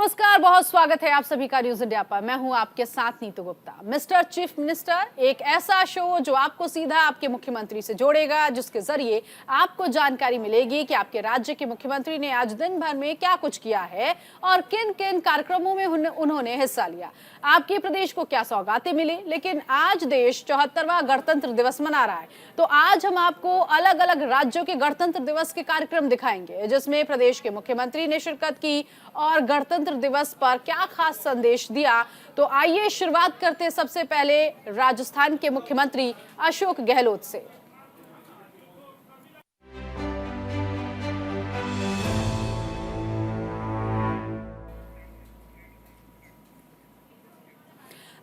नमस्कार, बहुत स्वागत है आप सभी का न्यूज इंडिया पर। मैं हूं आपके साथ Neetu Gupta. Mister chief minister, एक ऐसा शो जो आपको सीधा आपके मुख्यमंत्री से जोड़ेगा, जिसके जरिए आपको जानकारी मिलेगी कि आपके राज्य के मुख्यमंत्री ने आज दिन भर में क्या कुछ किया है और किन किन कार्यक्रमों में उन्होंने हिस्सा लिया, आपके प्रदेश को क्या सौगातें मिली। लेकिन आज देश 74वां गणतंत्र दिवस मना रहा है, तो आज हम आपको अलग अलग राज्यों के गणतंत्र दिवस के कार्यक्रम दिखाएंगे, जिसमें प्रदेश के मुख्यमंत्री ने शिरकत की और गणतंत्र दिवस पर क्या खास संदेश दिया। तो आइए शुरुआत करते हैं सबसे पहले राजस्थान के मुख्यमंत्री अशोक गहलोत से।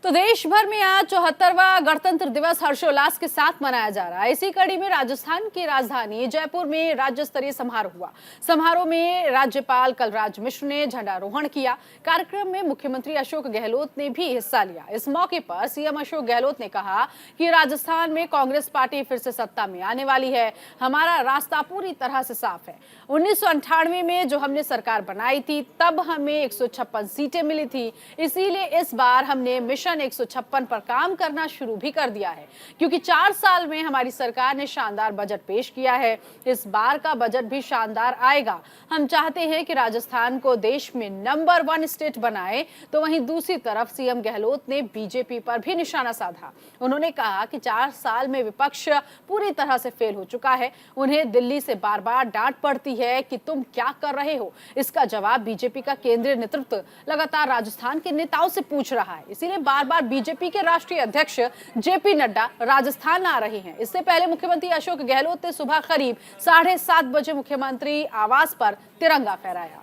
तो देश भर में आज 74वां गणतंत्र दिवस हर्षोल्लास के साथ मनाया जा रहा है। इसी कड़ी में राजस्थान की राजधानी जयपुर में राज्य स्तरीय समारोह हुआ। समारोह में राज्यपाल कलराज मिश्र ने झंडारोहण किया। कार्यक्रम में मुख्यमंत्री अशोक गहलोत ने भी हिस्सा लिया। इस मौके पर सीएम अशोक गहलोत ने कहा कि राजस्थान में कांग्रेस पार्टी फिर से सत्ता में आने वाली है। हमारा रास्ता पूरी तरह से साफ है। 1998 में जो हमने सरकार बनाई थी, तब हमें 156 सीटें मिली थी। इसीलिए इस बार हमने मिशन 156 पर काम करना शुरू भी कर दिया है, क्योंकि 4 साल में हमारी सरकार ने शानदार बजट पेश किया है। इस बार का बजट भी शानदार आएगा। हम चाहते हैं कि राजस्थान को देश में नंबर 1 स्टेट बनाए। तो वहीं दूसरी तरफ सीएम गहलोत ने बीजेपी पर भी निशाना साधा। उन्होंने कहा कि 4 साल में विपक्ष पूरी तरह से फेल हो चुका है। उन्हें दिल्ली से बार बार डांट पड़ती है कि तुम क्या कर रहे हो। इसका जवाब बीजेपी का केंद्रीय नेतृत्व लगातार राजस्थान के नेताओं से पूछ रहा है। इसीलिए बार बार बीजेपी के राष्ट्रीय अध्यक्ष जेपी नड्डा राजस्थान आ रहे हैं। इससे पहले मुख्यमंत्री अशोक गहलोत ने सुबह करीब 7:30 बजे मुख्यमंत्री आवास पर तिरंगा फहराया।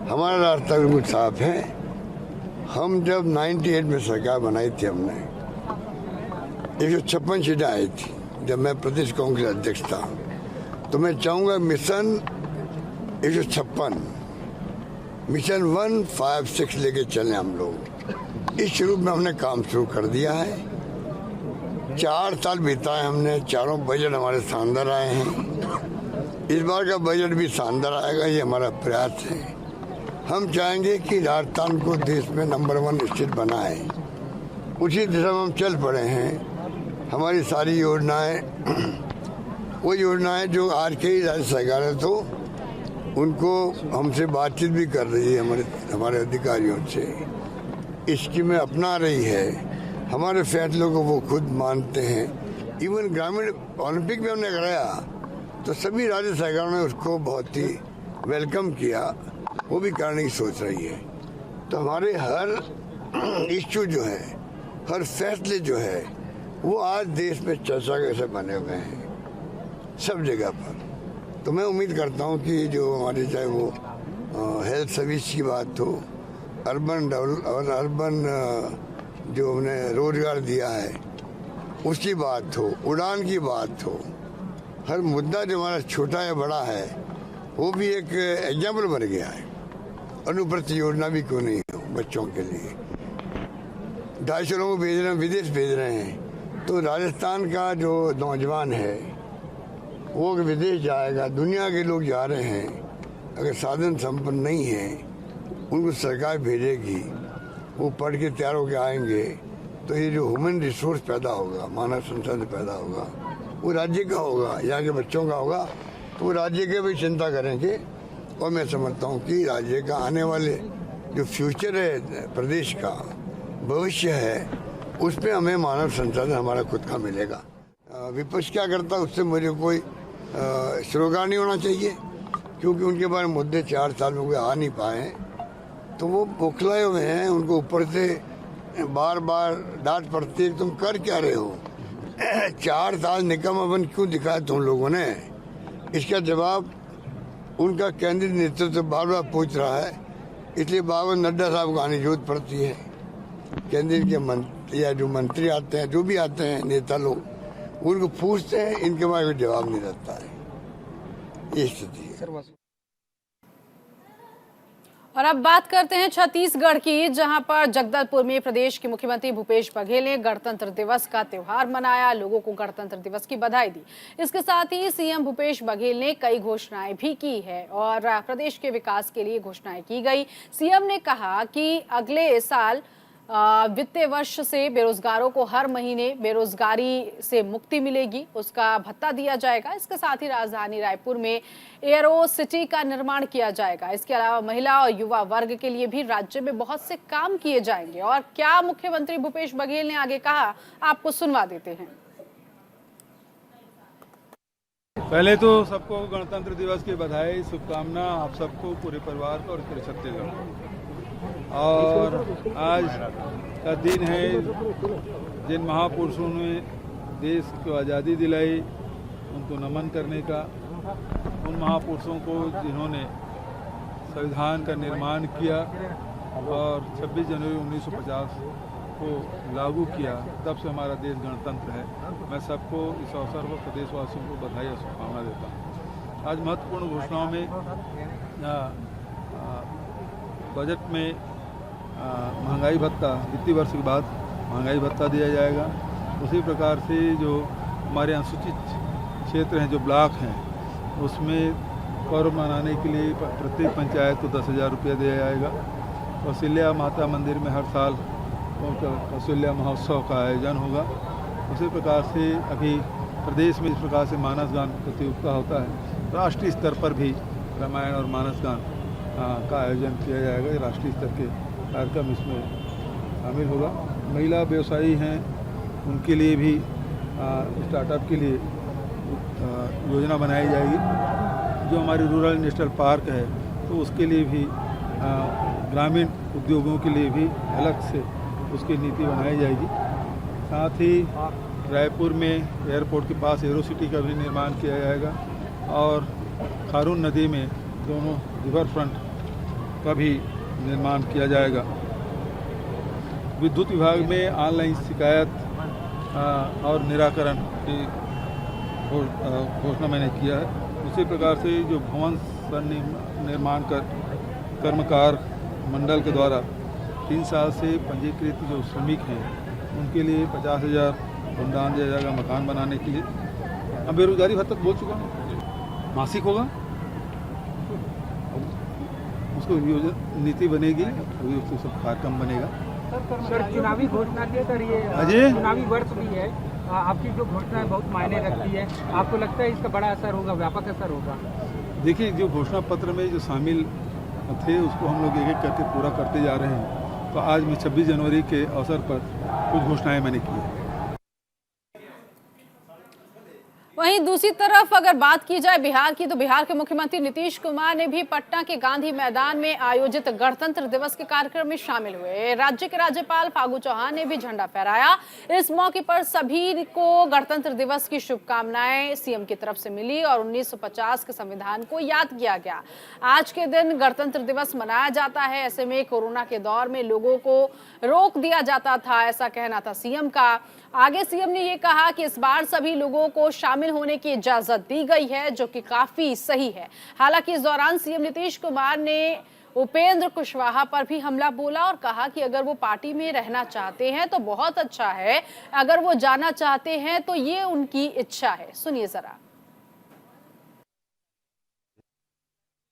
हमारा रास्ता बिल्कुल साफ है। हम जब 98 में सरकार बनाई थी, हमने 156 सीटें आई थी जब मैं प्रदेश कांग्रेस अध्यक्ष था। तो मैं चाहूंगा मिशन 156, मिशन 156 लेके चले हम लोग। इस रूप में हमने काम शुरू कर दिया है। 4 साल बिताए हमने, चारों बजट हमारे शानदार आए हैं। इस बार का बजट भी शानदार आएगा, ये हमारा प्रयास है। हम चाहेंगे कि राजस्थान को देश में नंबर 1 स्टेट बनाए। उसी दिशा में हम चल पड़े हैं। हमारी सारी योजनाएं वो योजनाएं जो आज के ही राज्य सरकार है, तो उनको हमसे बातचीत भी कर रही है, हमारे अधिकारियों से स्कीमें अपना रही है। हमारे फैसलों को वो खुद मानते हैं। इवन ग्रामीण ओलंपिक में हमने कराया तो सभी राज्य सरकारों ने उसको बहुत ही वेलकम किया। वो भी करने की सोच रही है। तो हमारे हर इश्यू जो है, हर फैसले जो है, वो आज देश में चर्चा के ऐसे बने हुए हैं सब जगह पर। तो मैं उम्मीद करता हूँ कि जो हमारे चाहे वो हेल्थ सर्विस की बात हो, अर्बन जो हमने रोजगार दिया है उसकी बात हो, उड़ान की बात हो, हर मुद्दा जो हमारा छोटा या बड़ा है वो भी एक एग्जाम्पल बन गया है। अनुप्रस्थ योजना भी क्यों नहीं हो बच्चों के लिए। 250 लोगों को भेज रहे हैं, विदेश भेज रहे हैं। तो राजस्थान का जो नौजवान है वो विदेश जाएगा, दुनिया के लोग जा रहे हैं। अगर साधन संपन्न नहीं है, उनको सरकार भेजेगी, वो पढ़ के तैयार होकर आएंगे, तो ये जो ह्यूमन रिसोर्स पैदा होगा, मानव संसाधन पैदा होगा, वो राज्य का होगा, यहाँ के बच्चों का होगा। तो वो राज्य के भी चिंता करेंगे। और मैं समझता हूँ कि राज्य का आने वाले जो फ्यूचर है, प्रदेश का भविष्य है, उसमें हमें मानव संसाधन हमारा खुद का मिलेगा। विपक्ष क्या करता है उससे मुझे कोई श्रोगा नहीं होना चाहिए, क्योंकि उनके बारे में मुद्दे 4 साल में कोई आ नहीं पाए, तो वो बौखलाए हुए हैं। उनको ऊपर से बार बार डांट पड़ती है, तुम कर क्या रहे हो। 4 साल निकम्मापन क्यों दिखाया तुम लोगों ने, इसका जवाब उनका केंद्रीय नेतृत्व बार बार पूछ रहा है। इसलिए बाबा नड्डा साहब को आने की जरूरत पड़ती है। केंद्रीय के मंत्री या जो मंत्री आते हैं, जो भी आते हैं नेता लोग, उनको पूछते हैं, इनके बारे में जवाब नहीं रहता है। ये स्थिति है। और अब बात करते हैं छत्तीसगढ़ की, जहां पर जगदलपुर में प्रदेश के मुख्यमंत्री भूपेश बघेल ने गणतंत्र दिवस का त्योहार मनाया, लोगों को गणतंत्र दिवस की बधाई दी। इसके साथ ही सीएम भूपेश बघेल ने कई घोषणाएं भी की है और प्रदेश के विकास के लिए घोषणाएं की गई। सीएम ने कहा कि अगले साल वित्तीय वर्ष से बेरोजगारों को हर महीने बेरोजगारी से मुक्ति मिलेगी, उसका भत्ता दिया जाएगा। इसके साथ ही राजधानी रायपुर में एयरो सिटी का निर्माण किया जाएगा। इसके अलावा महिला और युवा वर्ग के लिए भी राज्य में बहुत से काम किए जाएंगे। और क्या मुख्यमंत्री भूपेश बघेल ने आगे कहा, आपको सुनवा देते हैं। पहले तो सबको गणतंत्र दिवस की बधाई, शुभकामना आप सबको, पूरे परिवार को और पूरे छत्तीसगढ़। और आज का दिन है जिन महापुरुषों ने देश को आज़ादी दिलाई, उनको नमन करने का। उन महापुरुषों को जिन्होंने संविधान का निर्माण किया और 26 जनवरी 1950 को लागू किया, तब से हमारा देश गणतंत्र है। मैं सबको इस अवसर पर प्रदेशवासियों को बधाई और शुभकामना देता हूँ। आज महत्वपूर्ण घोषणाओं में बजट में महंगाई भत्ता, वित्तीय वर्ष के बाद महंगाई भत्ता दिया जाएगा। उसी प्रकार से जो हमारे अनुसूचित क्षेत्र हैं, जो ब्लॉक हैं, उसमें पर्व मनाने के लिए प्रत्येक पंचायत को 10,000 रुपया दिया जाएगा। कौशल्या माता मंदिर में हर साल कौशल्या महोत्सव का आयोजन होगा। उसी प्रकार से अभी प्रदेश में इस प्रकार से मानस गान प्रतियोगिता होता है। राष्ट्रीय स्तर पर भी रामायण और मानस गान का आयोजन किया जाएगा। राष्ट्रीय स्तर के कार्यक्रम इसमें शामिल होगा। महिला व्यवसायी हैं, उनके लिए भी स्टार्टअप के लिए योजना बनाई जाएगी। जो हमारी रूरल नेशनल पार्क है, तो उसके लिए भी ग्रामीण उद्योगों के लिए भी अलग से उसकी नीति बनाई जाएगी। साथ ही रायपुर में एयरपोर्ट के पास एरो सिटी का भी निर्माण किया जाएगा और खारून नदी में दोनों रिवर फ्रंट का भी निर्माण किया जाएगा। विद्युत विभाग में ऑनलाइन शिकायत और निराकरण की घोषणा मैंने किया है। उसी प्रकार से जो भवन निर्माण कर्मकार मंडल के द्वारा 3 साल से पंजीकृत जो श्रमिक हैं, उनके लिए 50,000 अनुदान दिया जाएगा मकान बनाने के लिए। अब बेरोजगारी भत्ता बोल चुका हूँ, मासिक होगा, उसको नीति बनेगी, अभी उसको सब कार्यक्रम बनेगा। सर, चुनावी घोषणा के सर, ये चुनावी वर्ष भी है, आपकी जो घोषणा है बहुत मायने रखती है। आपको लगता है इसका बड़ा असर होगा, व्यापक असर होगा? देखिए, जो घोषणा पत्र में जो शामिल थे उसको हम लोग एक एक करके पूरा करते जा रहे हैं। तो आज मैं 26 जनवरी के अवसर पर कुछ घोषणाएं मैंने की है। वहीं दूसरी तरफ अगर बात की जाए बिहार की, तो बिहार के मुख्यमंत्री नीतीश कुमार ने भी पटना के गांधी मैदान में आयोजित गणतंत्र दिवस के कार्यक्रम में शामिल हुए। राज्य के राज्यपाल फागू चौहान ने भी झंडा फहराया। इस मौके पर सभी को गणतंत्र दिवस की शुभकामनाएं सीएम की तरफ से मिली और 1950 के संविधान को याद किया गया। आज के दिन गणतंत्र दिवस मनाया जाता है, ऐसे में कोरोना के दौर में लोगों को रोक दिया जाता था, ऐसा कहना था सीएम का। आगे सीएम ने ये कहा कि इस बार सभी लोगों को शामिल होने की इजाजत दी गई है, जो कि काफी सही है। हालांकि इस दौरान सीएम नीतीश कुमार ने उपेंद्र कुशवाहा पर भी हमला बोला और कहा कि अगर वो पार्टी में रहना चाहते हैं तो बहुत अच्छा है, अगर वो जाना चाहते हैं तो ये उनकी इच्छा है। सुनिए जरा।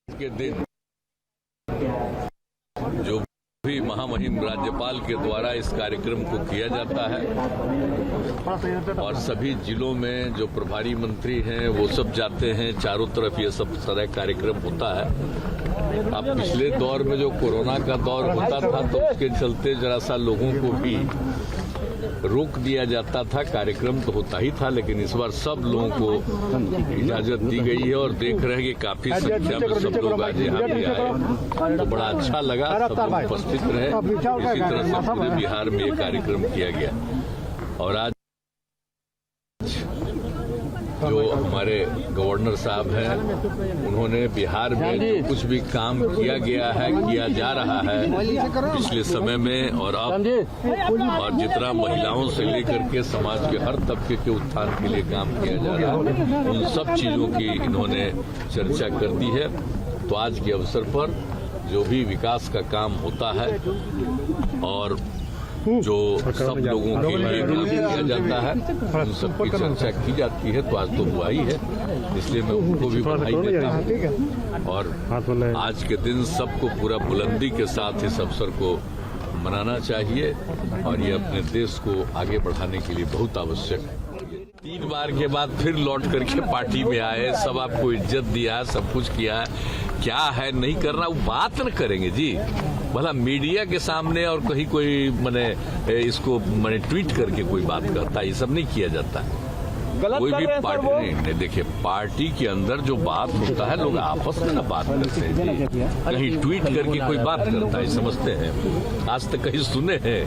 के दिन जो भी महामहिम राज्यपाल के द्वारा इस कार्यक्रम को किया जाता है और सभी जिलों में जो प्रभारी मंत्री हैं वो सब जाते हैं, चारों तरफ ये सब सारा कार्यक्रम होता है। अब पिछले दौर में जो कोरोना का दौर होता था तो उसके चलते जरा सा लोगों को भी रोक दिया जाता था। कार्यक्रम तो होता ही था, लेकिन इस बार सब लोगों को इजाजत दी गई है और देख रहे हैं कि काफी संख्या में सब लोग आज यहाँ पे आए, तो बड़ा अच्छा लगा, सब लोग उपस्थित रहे। इसी तरह से पूरे बिहार में ये कार्यक्रम किया गया और आज जो हमारे गवर्नर साहब हैं, उन्होंने बिहार में जो कुछ भी काम किया गया है, किया जा रहा है पिछले समय में और अब, और जितना महिलाओं से लेकर के समाज के हर तबके के उत्थान के लिए काम किया जा रहा है, उन सब चीजों की इन्होंने चर्चा कर दी है। तो आज के अवसर पर जो भी विकास का काम होता है और जो सब लोगों के लिए काम किया जाता है उन सबकी चर्चा की जाती है। तो आज तो हुआ ही है, इसलिए मैं उनको भी बधाई देता हूँ। और आज के दिन सबको पूरा बुलंदी के साथ इस अवसर को मनाना चाहिए और ये अपने देश को आगे बढ़ाने के लिए बहुत आवश्यक है। 3 बार के बाद फिर लौट करके पार्टी में आए, सब आपको इज्जत दिया, सब कुछ किया, क्या है नहीं करना वो बात न करेंगे जी। भला मीडिया के सामने और कहीं कोई इसको ट्वीट करके कोई बात करता है, ये सब नहीं किया जाता। कोई भी पार्टी नहीं, देखिए पार्टी के अंदर जो बात होता है लोग आपस में ना बात करते हैं जी। कहीं ट्वीट करके कोई बात करता है समझते हैं, आज तक कहीं सुने हैं?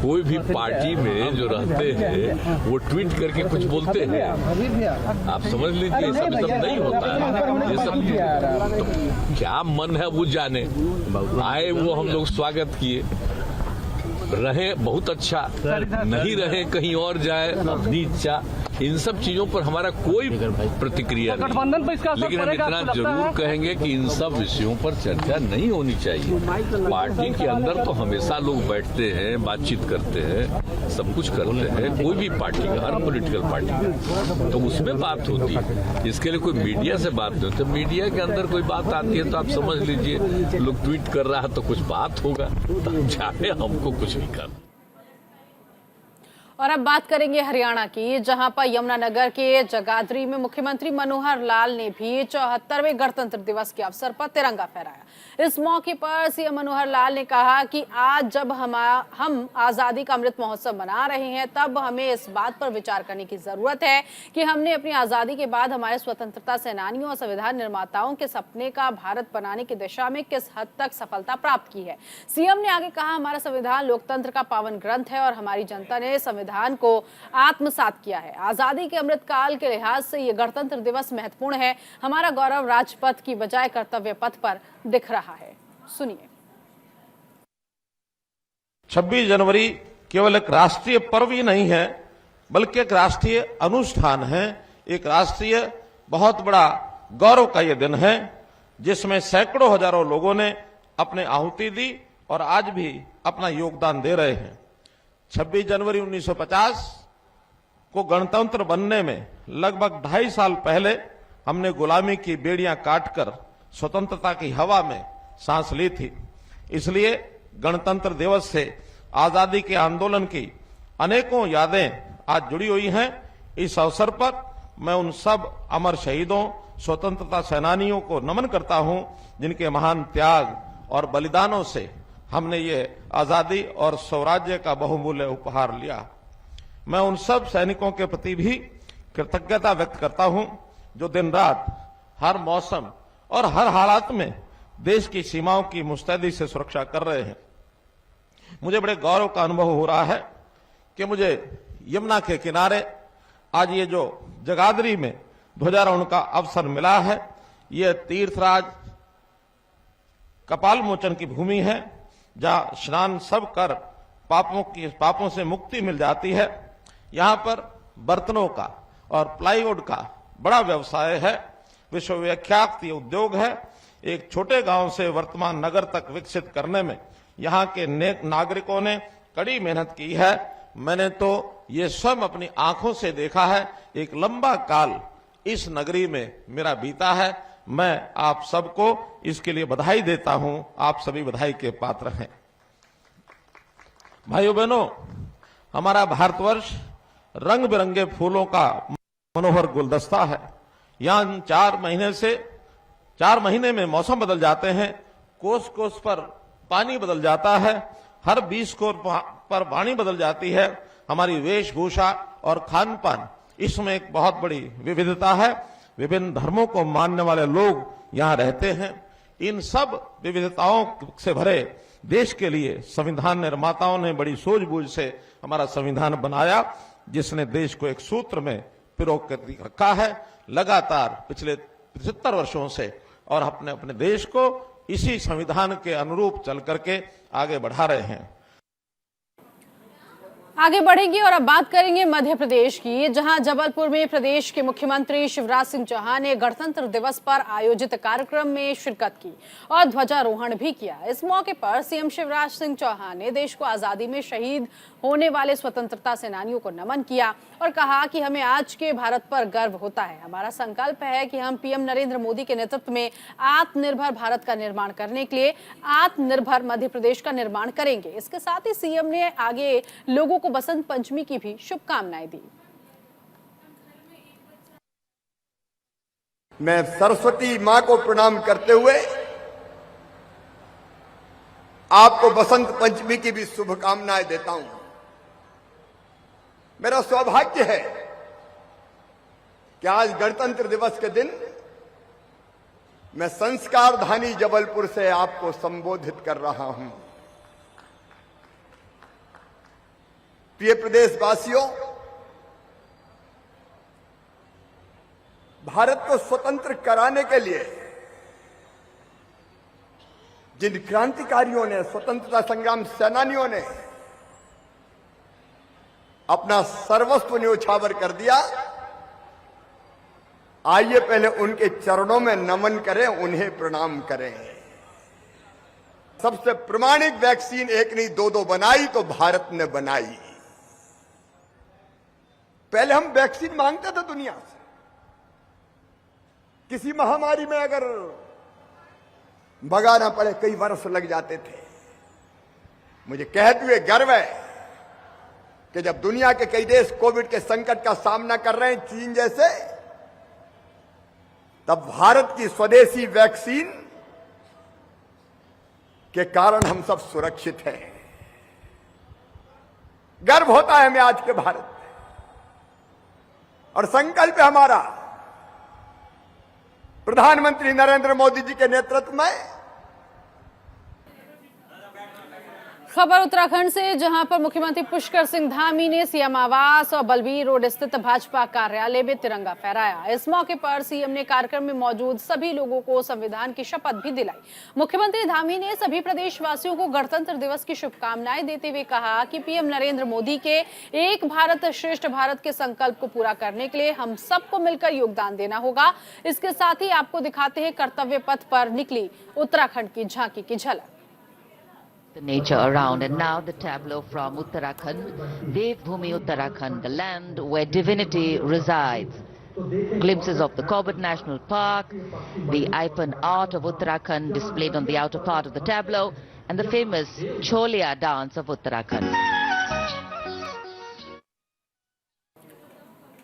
कोई भी पार्टी में जो रहते हैं वो ट्वीट करके कुछ बोलते हैं, आप समझ लीजिए ये सब नहीं होता है। ये सब तो क्या मन है वो जाने। आए वो हम लोग स्वागत किए, रहे बहुत अच्छा, नहीं रहे कहीं और जाए अपनी इच्छा। इन सब चीजों पर हमारा कोई प्रतिक्रिया नहीं, लेकिन हम इतना जरूर कहेंगे कि इन सब विषयों पर चर्चा नहीं होनी चाहिए। पार्टी के अंदर तो हमेशा लोग बैठते हैं, बातचीत करते हैं, सब कुछ करते हैं, कोई भी पार्टी का, हर पॉलिटिकल पार्टी का, तो उसमें बात होती है। इसके लिए कोई मीडिया से बात नहीं होती। मीडिया के अंदर कोई बात आती है तो आप समझ लीजिए लोग ट्वीट कर रहा है तो कुछ बात होगा, तो चाहे हमको कुछ नहीं करना। और अब बात करेंगे हरियाणा की, जहां पर यमुनानगर के जगाधरी में मुख्यमंत्री मनोहर लाल ने भी 74वें गणतंत्र दिवस के अवसर पर तिरंगा फहराया। इस मौके पर सीएम मनोहर लाल ने कहा कि आज जब हम आजादी का अमृत महोत्सव मना रहे हैं, तब हमें इस बात पर विचार करने की जरूरत है कि हमने अपनी आजादी के बाद हमारे स्वतंत्रता सेनानियों और संविधान निर्माताओं के सपने का भारत बनाने की दिशा में किस हद तक सफलता प्राप्त की है। सीएम ने आगे कहा, हमारा संविधान लोकतंत्र का पावन ग्रंथ है और हमारी जनता ने संविधान को आत्मसात किया है। आजादी के अमृत काल के लिहाज से ये गणतंत्र दिवस महत्वपूर्ण है। हमारा गौरव राजपथ की बजाय कर्तव्य पथ पर दिख रहा है। सुनिए। 26 जनवरी केवल एक राष्ट्रीय पर्व ही नहीं है, बल्कि एक राष्ट्रीय अनुष्ठान है, एक राष्ट्रीय बहुत बड़ा गौरव का यह दिन है, जिसमें सैकड़ों हजारों लोगों ने अपने आहुति दी और आज भी अपना योगदान दे रहे हैं। 26 जनवरी 1950 को गणतंत्र बनने में लगभग 2.5 साल पहले हमने गुलामी की बेड़ियां काटकर स्वतंत्रता की हवा में सांस ली थी। इसलिए गणतंत्र दिवस से आजादी के आंदोलन की अनेकों यादें आज जुड़ी हुई हैं। इस अवसर पर मैं उन सब अमर शहीदों, स्वतंत्रता सेनानियों को नमन करता हूं, जिनके महान त्याग और बलिदानों से हमने ये आजादी और स्वराज्य का बहुमूल्य उपहार लिया। मैं उन सब सैनिकों के प्रति भी कृतज्ञता व्यक्त करता हूं, जो दिन रात हर मौसम और हर हालात में देश की सीमाओं की मुस्तैदी से सुरक्षा कर रहे हैं। मुझे बड़े गौरव का अनुभव हो रहा है कि मुझे यमुना के किनारे आज ये जो जगाधरी में ध्वजारोहण का अवसर मिला है, ये तीर्थराज कपाल मोचन की भूमि है, जहां स्नान सब कर पापों से मुक्ति मिल जाती है। यहां पर बर्तनों का और प्लाईवुड का बड़ा व्यवसाय है, विश्वविख्यात ये उद्योग है। एक छोटे गांव से वर्तमान नगर तक विकसित करने में यहां के नागरिकों ने कड़ी मेहनत की है। मैंने तो ये स्वयं अपनी आंखों से देखा है। एक लंबा काल इस नगरी में मेरा बीता है। मैं आप सबको इसके लिए बधाई देता हूं। आप सभी बधाई के पात्र हैं। भाइयों बहनों, हमारा भारतवर्ष रंग बिरंगे फूलों का मनोहर गुलदस्ता है। यहां 4 महीने में मौसम बदल जाते हैं, कोस कोस पर पानी बदल जाता है, हर 20 कोस पर वाणी बदल जाती है। हमारी वेशभूषा और खान पान, इसमें एक बहुत बड़ी विविधता है। विभिन्न धर्मों को मानने वाले लोग यहां रहते हैं। इन सब विविधताओं से भरे देश के लिए संविधान निर्माताओं ने बड़ी सूझबूझ से हमारा संविधान बनाया, जिसने देश को एक सूत्र में पिरो कर रखा है। लगातार पिछले 75 वर्षों से और अपने देश को इसी संविधान के अनुरूप चल करके आगे बढ़ा रहे हैं। आगे बढ़ेंगे और अब बात करेंगे मध्य प्रदेश की, जहां जबलपुर में प्रदेश के मुख्यमंत्री शिवराज सिंह चौहान ने गणतंत्र दिवस पर आयोजित कार्यक्रम में शिरकत की और ध्वजारोहण भी किया। इस मौके पर सीएम शिवराज सिंह चौहान ने देश को आजादी में शहीद होने वाले स्वतंत्रता सेनानियों को नमन किया और कहा कि हमें आज के भारत पर गर्व होता है। हमारा संकल्प है कि हम पीएम नरेंद्र मोदी के नेतृत्व में आत्मनिर्भर भारत का निर्माण करने के लिए आत्मनिर्भर मध्य प्रदेश का निर्माण करेंगे। इसके साथ ही सीएम ने आगे लोगों को बसंत पंचमी की भी शुभकामनाएं दी। मैं सरस्वती मां को प्रणाम करते हुए आपको बसंत पंचमी की भी शुभकामनाएं देता हूं। मेरा सौभाग्य है कि आज गणतंत्र दिवस के दिन मैं संस्कार धानी जबलपुर से आपको संबोधित कर रहा हूं। प्रिय प्रदेशवासियों, भारत को स्वतंत्र कराने के लिए जिन क्रांतिकारियों ने, स्वतंत्रता संग्राम सेनानियों ने अपना सर्वस्व न्योछावर कर दिया, आइए पहले उनके चरणों में नमन करें, उन्हें प्रणाम करें। सबसे प्रमाणिक वैक्सीन एक नहीं दो बनाई तो भारत ने बनाई। पहले हम वैक्सीन मांगते थे दुनिया से। किसी महामारी में अगर भगाना पड़े कई वर्ष लग जाते थे। मुझे कहते हुए गर्व है कि जब दुनिया के कई देश कोविड के संकट का सामना कर रहे हैं, चीन जैसे, तब भारत की स्वदेशी वैक्सीन के कारण हम सब सुरक्षित हैं। गर्व होता है हमें आज के भारत में और संकल्प है हमारा प्रधानमंत्री नरेंद्र मोदी जी के नेतृत्व में। खबर उत्तराखंड से, जहां पर मुख्यमंत्री पुष्कर सिंह धामी ने सीएम आवास और बलबीर रोड स्थित भाजपा कार्यालय में तिरंगा फहराया। इस मौके पर सीएम ने कार्यक्रम में मौजूद सभी लोगों को संविधान की शपथ भी दिलाई। मुख्यमंत्री धामी ने सभी प्रदेशवासियों को गणतंत्र दिवस की शुभकामनाएं देते हुए कहा कि पीएम नरेंद्र मोदी के एक भारत श्रेष्ठ भारत के संकल्प को पूरा करने के लिए हम सबको मिलकर योगदान देना होगा। इसके साथ ही आपको दिखाते हैं कर्तव्य पथ पर निकली उत्तराखंड की झांकी की झलक। The nature around, and now the tableau from Uttarakhand, Devbhoomi Uttarakhand, the land where divinity resides. Glimpses of the Corbett National Park, the Ipan art of Uttarakhand displayed on the outer part of the tableau, and the famous Cholia dance of Uttarakhand.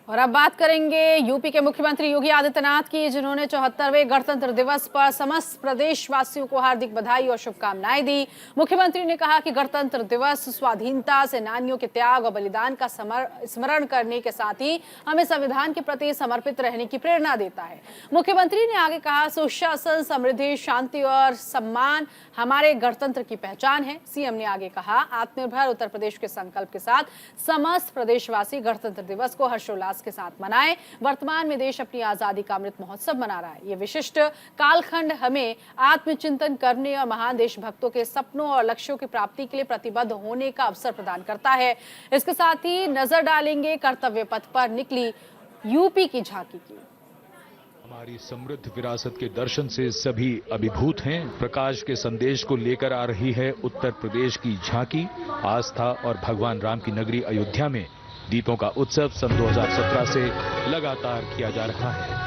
और अब बात करेंगे UP के मुख्यमंत्री योगी आदित्यनाथ की, जिन्होंने 74वें गणतंत्र दिवस पर समस्त प्रदेशवासियों को हार्दिक बधाई और शुभकामनाएं दी। मुख्यमंत्री ने कहा कि गणतंत्र दिवस स्वाधीनता सेनानियों के त्याग और बलिदान का स्मरण करने के साथ ही हमें संविधान के प्रति समर्पित रहने की प्रेरणा देता है। मुख्यमंत्री ने आगे कहा, सुशासन, समृद्धि, शांति और सम्मान हमारे गणतंत्र की पहचान है। सीएम ने आगे कहा, आत्मनिर्भर उत्तर प्रदेश के संकल्प के साथ समस्त प्रदेशवासी गणतंत्र दिवस को हर्षोल्लास के साथ मनाएं। वर्तमान में देश अपनी आजादी का अमृत महोत्सव मना रहा है। ये विशिष्ट कालखंड हमें आत्मचिंतन करने और महान देशभक्तों के सपनों और लक्ष्यों की प्राप्ति के लिए प्रतिबद्ध होने का अवसर प्रदान करता है। इसके साथ ही नजर डालेंगे कर्तव्य पथ पर निकली यूपी की झांकी की। हमारी समृद्ध विरासत के दर्शन से सभी अभिभूत हैं। प्रकाश के संदेश को लेकर आ रही है उत्तर प्रदेश की झांकी। आस्था और भगवान राम की नगरी अयोध्या में दीपों का उत्सव सन 2017 से लगातार किया जा रहा है।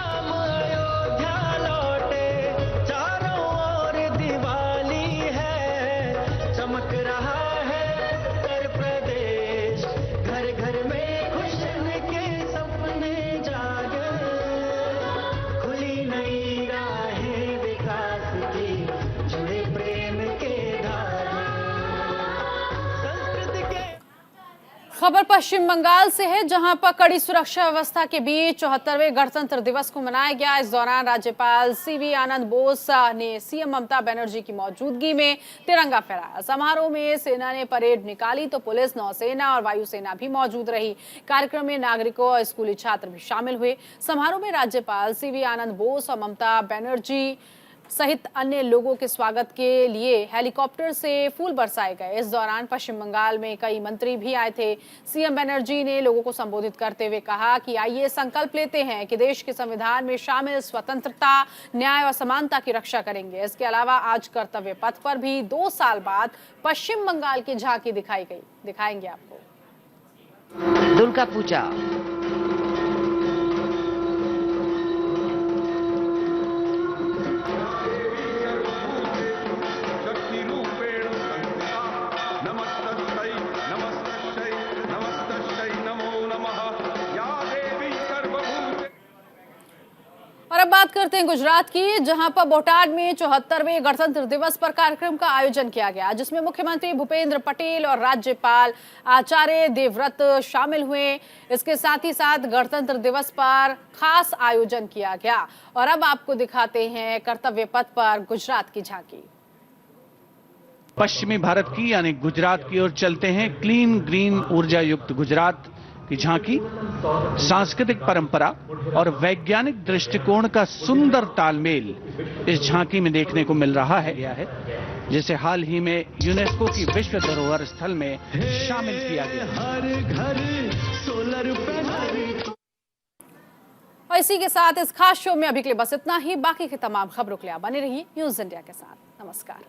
खबर पश्चिम बंगाल से है, जहां पर कड़ी सुरक्षा व्यवस्था के बीच 74वें गणतंत्र दिवस को मनाया गया। इस दौरान राज्यपाल सीवी आनंद बोस ने सीएम ममता बनर्जी की मौजूदगी में तिरंगा फहराया। समारोह में सेना ने परेड निकाली तो पुलिस, नौसेना और वायुसेना भी मौजूद रही। कार्यक्रम में नागरिकों और स्कूली छात्र भी शामिल हुए। समारोह में राज्यपाल सीवी आनंद बोस और ममता बनर्जी सहित अन्य लोगों के स्वागत के लिए हेलीकॉप्टर से फूल बरसाए गए। इस दौरान पश्चिम बंगाल में कई मंत्री भी आए थे। सीएम बनर्जी ने लोगों को संबोधित करते हुए कहा कि आइए संकल्प लेते हैं कि देश के संविधान में शामिल स्वतंत्रता, न्याय और समानता की रक्षा करेंगे। इसके अलावा आज कर्तव्य पथ पर भी 2 साल बाद पश्चिम बंगाल की झांकी दिखाएंगे आपको। दुर्गा पूजा। और अब बात करते हैं गुजरात की, जहां पर बोटाड में 74वें गणतंत्र दिवस पर कार्यक्रम का आयोजन किया गया, जिसमें मुख्यमंत्री भूपेंद्र पटेल और राज्यपाल आचार्य देवव्रत शामिल हुए। इसके साथ ही साथ गणतंत्र दिवस पर खास आयोजन किया गया। और अब आपको दिखाते हैं कर्तव्य पथ पर गुजरात की झांकी। पश्चिमी भारत की यानी गुजरात की ओर चलते हैं। क्लीन ग्रीन ऊर्जा युक्त गुजरात की झांकी सांस्कृतिक परंपरा और वैज्ञानिक दृष्टिकोण का सुंदर तालमेल इस झांकी में देखने को मिल रहा है, जिसे हाल ही में यूनेस्को की विश्व धरोहर स्थल में शामिल किया गया। हर घर सोलर पैनल। और इसी के साथ इस खास शो में अभी के लिए बस इतना ही। बाकी की तमाम खबरों के लिए बने रहिए न्यूज़ इंडिया के साथ। नमस्कार।